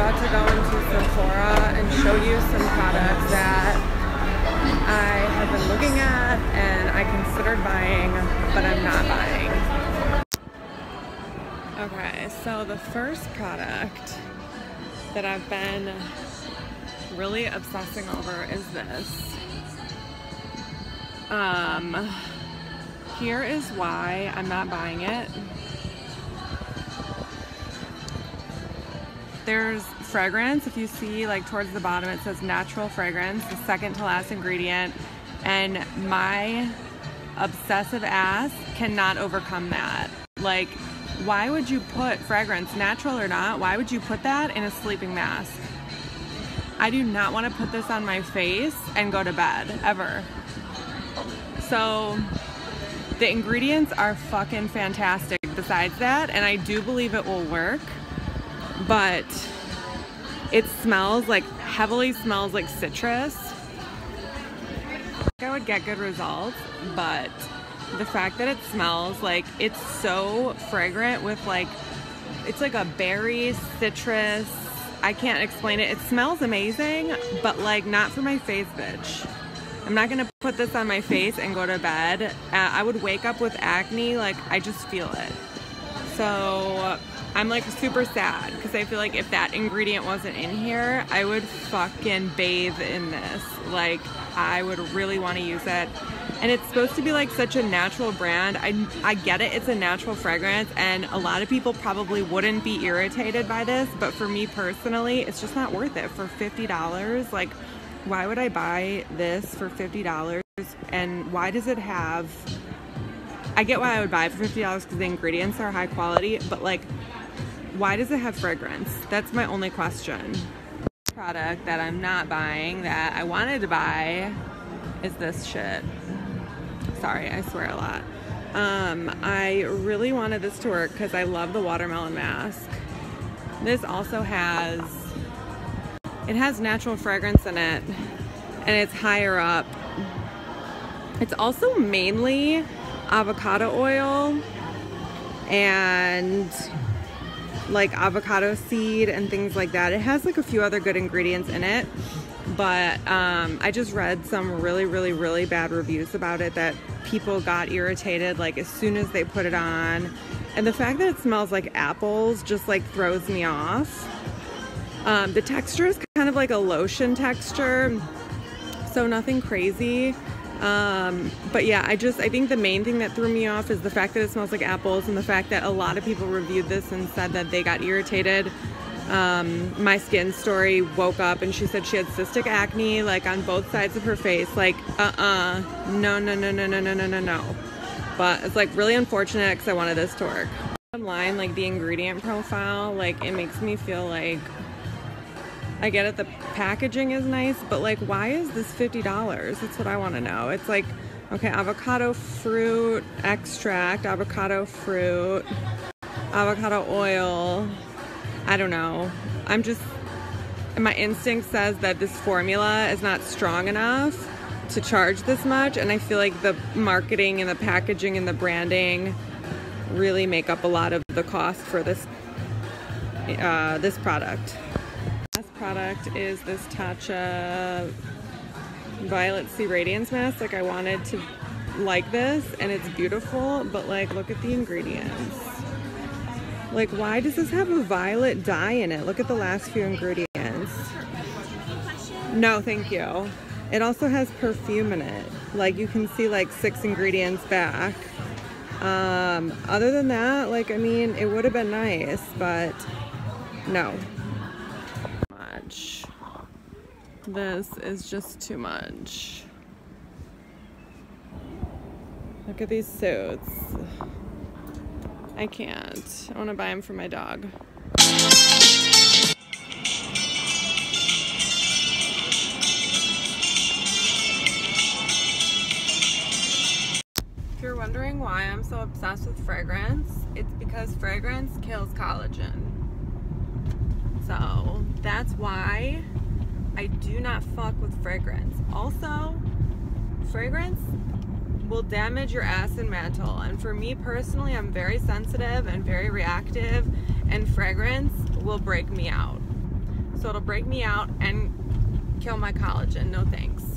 about to go into Sephora and show you some products that I have been looking at and I considered buying, but I'm not buying. Okay, so the first product that I've been really obsessing over is this. Here is why I'm not buying it. There's fragrance. If you see, like, towards the bottom it says natural fragrance, the second to last ingredient, and my obsessive ass cannot overcome that. Like, why would you put fragrance, natural or not, why would you put that in a sleeping mask? I do not want to put this on my face and go to bed, ever. So the ingredients are fucking fantastic besides that, and I do believe it will work, but it smells like, heavily smells like citrus. I would get good results, but the fact that it smells like, it's so fragrant with, like, it's like a berry, citrus, I can't explain it. It smells amazing, but, like, not for my face, bitch. I'm not gonna put this on my face and go to bed. I would wake up with acne, like, I just feel it. So I'm, like, super sad because I feel like if that ingredient wasn't in here, I would fucking bathe in this. Like, I would really want to use it. And it's supposed to be, like, such a natural brand. I get it, it's a natural fragrance, and a lot of people probably wouldn't be irritated by this, but for me personally, it's just not worth it for $50. Like, why would I buy this for $50? And why does it have, I get why I would buy it for $50 because the ingredients are high quality, but, like, why does it have fragrance? That's my only question. Product that I'm not buying that I wanted to buy is this shit. Sorry, I swear a lot. I really wanted this to work because I love the watermelon mask. This also has, it has natural fragrance in it, and it's higher up. It's also mainly avocado oil and, like, avocado seed and things like that. It has, like, a few other good ingredients in it, but I just read some really bad reviews about it that people got irritated, like, as soon as they put it on. And the fact that it smells like apples just, like, throws me off. The texture is kind of like a lotion texture, so nothing crazy. But yeah, I think the main thing that threw me off is the fact that it smells like apples, and the fact that a lot of people reviewed this and said that they got irritated. My Skin Story woke up and she said she had cystic acne, like, on both sides of her face. Like, no. But it's, like, really unfortunate because I wanted this to work. Online, like, the ingredient profile, like, it makes me feel like, I get it, the packaging is nice, but, like, why is this $50? That's what I want to know. It's like, okay, avocado fruit extract, avocado fruit, avocado oil. I don't know. My instinct says that this formula is not strong enough to charge this much, and I feel like the marketing and the packaging and the branding really make up a lot of the cost for this this product. Last product is this Tatcha Violet Sea Radiance Mask. Like, I wanted to like this, and it's beautiful, but, like, look at the ingredients. Like, why does this have a violet dye in it? Look at the last few ingredients. No, thank you. It also has perfume in it. Like, you can see, like, 6 ingredients back. Other than that, like, I mean, it would have been nice, but no. Much. This is just too much. Look at these suits. I can't. I want to buy them for my dog. If you're wondering why I'm so obsessed with fragrance, it's because fragrance kills collagen. So that's why I do not fuck with fragrance. Also, fragrance will damage your ass and mantle, and for me personally, I'm very sensitive and very reactive, and fragrance will break me out. So it'll break me out and kill my collagen. No thanks.